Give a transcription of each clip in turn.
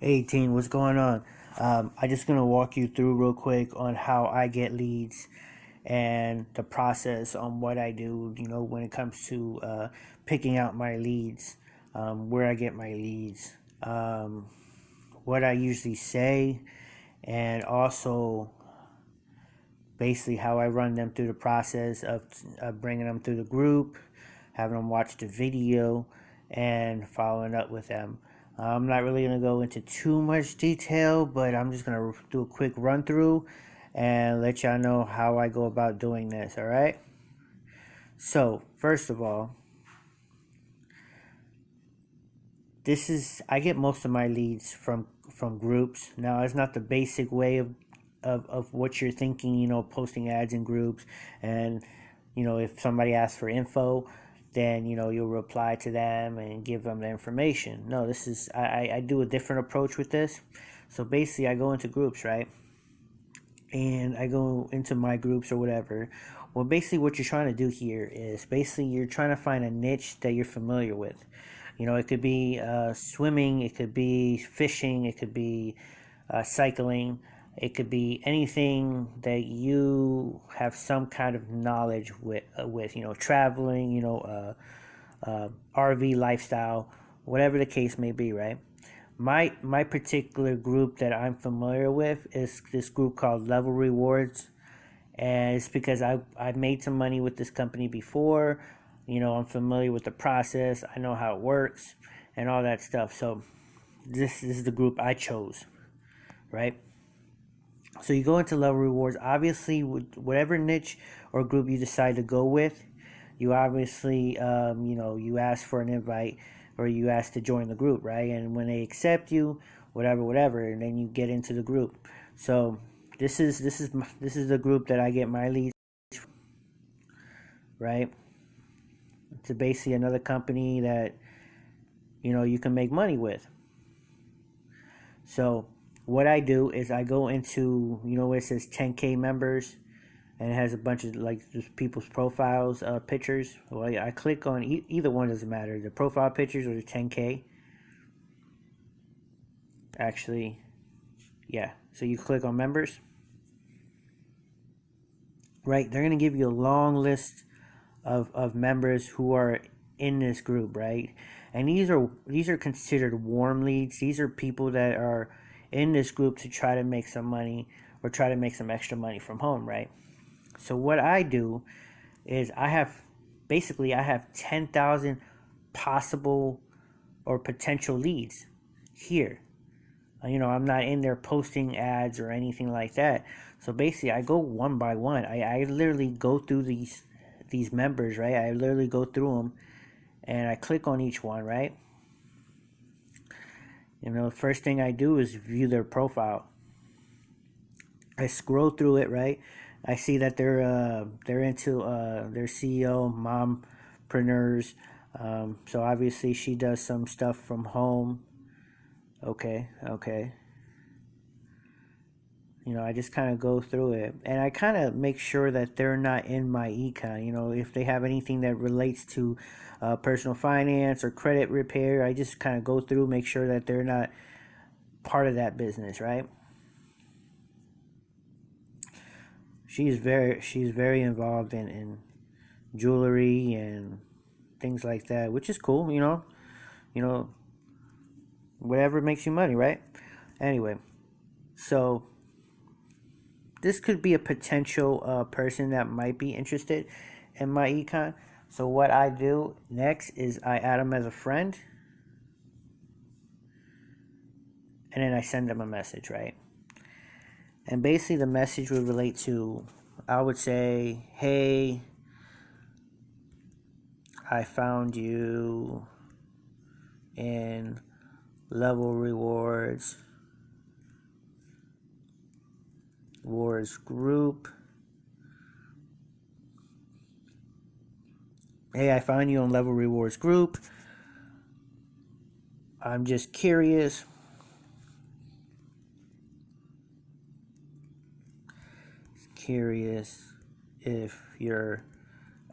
Hey team, what's going on? I just gonna walk you through real quick on how I get leads and the process on what I do. When it comes to picking out my leads, where I get my leads, what I usually say, and also basically how I run them through the process of bringing them through the group, having them watch the video, and following up with them. I'm not really going to go into too much detail, but I'm just going to do a quick run through and let y'all know how I go about doing this, all right? So, first of all, I get most of my leads from groups. Now, it's not the basic way of what you're thinking, posting ads in groups, and if somebody asks for info, then you'll reply to them and give them the information. No, this is I do a different approach with this. So basically I go into groups, right? And I go into my groups or whatever. Well, basically what you're trying to do here is basically you're trying to find a niche that you're familiar with. It could be swimming, it could be fishing, it could be cycling, it could be anything that you have some kind of knowledge with traveling, RV lifestyle, whatever the case may be, right? My particular group that I'm familiar with is this group called Level Rewards, and it's because I've made some money with this company before. I'm familiar with the process. I know how it works and all that stuff. So this is the group I chose, right? So you go into Level Rewards. Obviously, with whatever niche or group you decide to go with, you obviously, you ask for an invite or you ask to join the group, right? And when they accept you, whatever, and then you get into the group. So this is the group that I get my leads, right? It's basically another company that you can make money with. So what I do is I go into where it says 10K members, and it has a bunch of like just people's profiles, pictures. Well, I click on either one, doesn't matter, the profile pictures or the 10K. Actually, yeah. So you click on members, right? They're gonna give you a long list of members who are in this group, right? And these are considered warm leads. These are people that are in this group to try to make some money or try to make some extra money from home, right? So what I do is I have 10,000 possible or potential leads here. I'm not in there posting ads or anything like that. So basically I go one by one. I literally go through these members, right? I literally go through them and I click on each one, right? The first thing I do is view their profile. I scroll through it, right? I see that they're into their CEO, mompreneurs. So obviously she does some stuff from home. Okay. I just kind of go through it, and I kind of make sure that they're not in MyEcon. If they have anything that relates to personal finance or credit repair, I just kind of go through, make sure that they're not part of that business, right? She's very involved in jewelry and things like that, which is cool. Whatever makes you money, right? Anyway, so this could be a potential person that might be interested in MyEcon. So what I do next is I add them as a friend, and then I send them a message, right? And basically the message would relate to, I would say, hey, I found you in Level Rewards group. Hey, I found you on Level Rewards group. I'm just curious if you're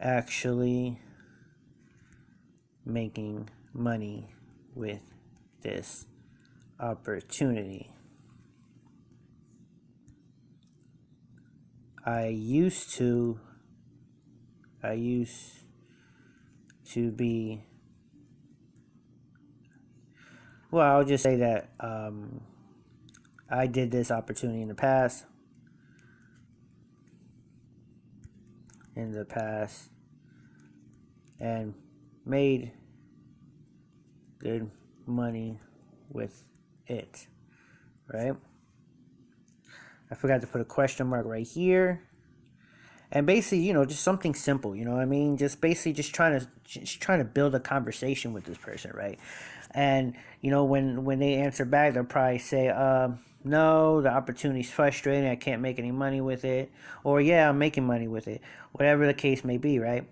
actually making money with this opportunity. I used to be, well, I'll just say that I did this opportunity in the past, and made good money with it, right? I forgot to put a question mark right here. And basically, just something simple, you know what I mean? Just basically just trying to build a conversation with this person, right? And when they answer back, they'll probably say, no, the opportunity's frustrating, I can't make any money with it, or yeah, I'm making money with it, whatever the case may be, right?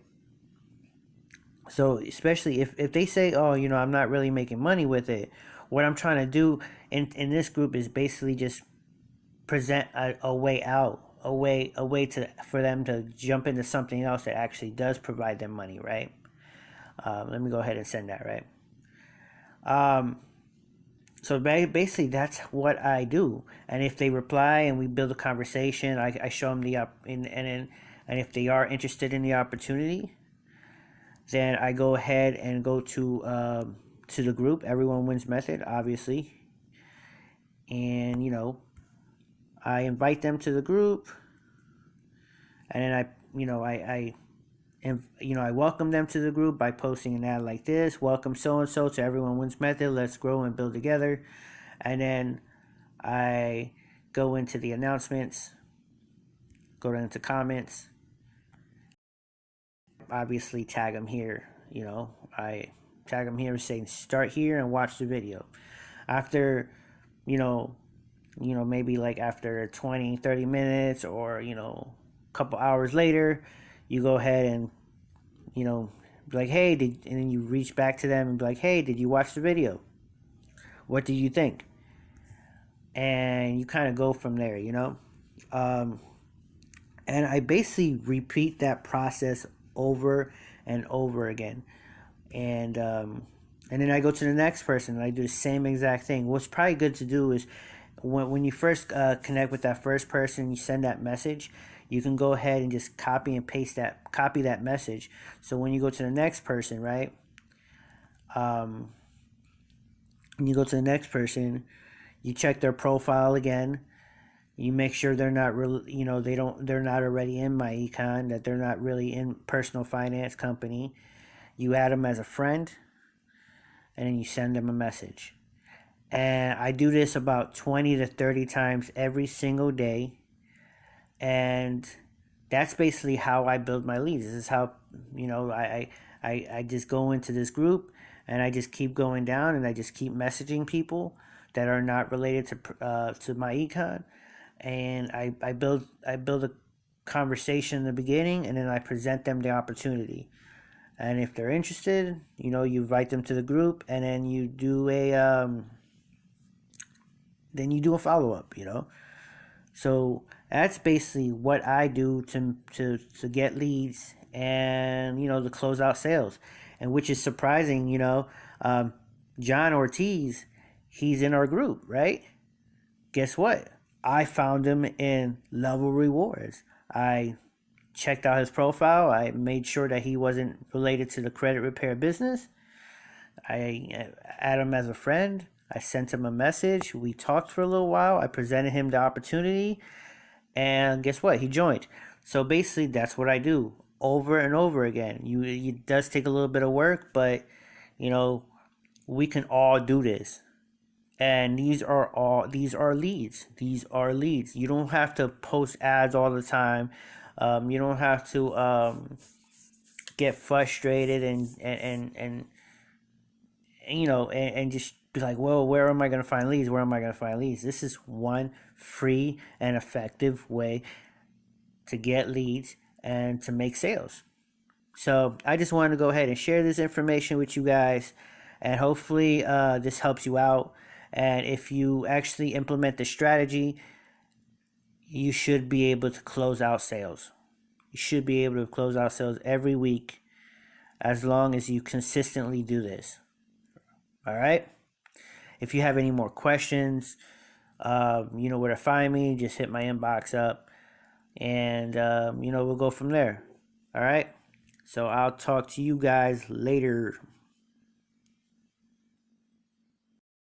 So especially if they say, oh, I'm not really making money with it, what I'm trying to do in this group is basically just present a way out, a way to for them to jump into something else that actually does provide them money, right? Let me go ahead and send that, right? So basically, that's what I do. And if they reply and we build a conversation, I show them and if they are interested in the opportunity, then I go ahead and go to the group, Everyone Wins Method, obviously, and I invite them to the group, and then I welcome them to the group by posting an ad like this: welcome so and so to Everyone Wins Method, let's grow and build together. And then I go into the announcements, go into comments, obviously tag them here. I tag them here saying start here and watch the video. After maybe like after 20-30 minutes, or a couple hours later, you go ahead and be like, hey, and then you reach back to them and be like, hey, did you watch the video? What do you think? And you kind of go from there, and I basically repeat that process over and over again. And then I go to the next person and I do the same exact thing. What's probably good to do is when you first connect with that first person, you send that message, you can go ahead and just copy that message. So when you go to the next person, right? When you go to the next person, you check their profile again. You make sure they're not really, they're not already in MyEcon, that they're not really in personal finance company. You add them as a friend, and then you send them a message. And I do this about 20 to 30 times every single day. And that's basically how I build my leads. This is how, I just go into this group and I just keep going down and I just keep messaging people that are not related to MyEcon. And I build a conversation in the beginning, and then I present them the opportunity. And if they're interested, you invite them to the group, and then you do a follow up. So that's basically what I do to get leads and to close out sales, and which is surprising. John Ortiz, he's in our group, right? Guess what? I found him in Level Rewards. I checked out his profile. I made sure that he wasn't related to the credit repair business. I added him as a friend. I sent him a message. We talked for a little while. I presented him the opportunity. And guess what? He joined. So basically, that's what I do over and over again. It does take a little bit of work, but, we can all do this. And these are leads. These are leads. You don't have to post ads all the time. You don't have to get frustrated and just be like, well, where am I going to find leads? Where am I going to find leads? This is one free and effective way to get leads and to make sales. So I just wanted to go ahead and share this information with you guys, and hopefully this helps you out. And if you actually implement the strategy, you should be able to close out sales. You should be able to close out sales every week as long as you consistently do this. All right? If you have any more questions, you know where to find me. Just hit my inbox up, and you know, we'll go from there. All right. So I'll talk to you guys later.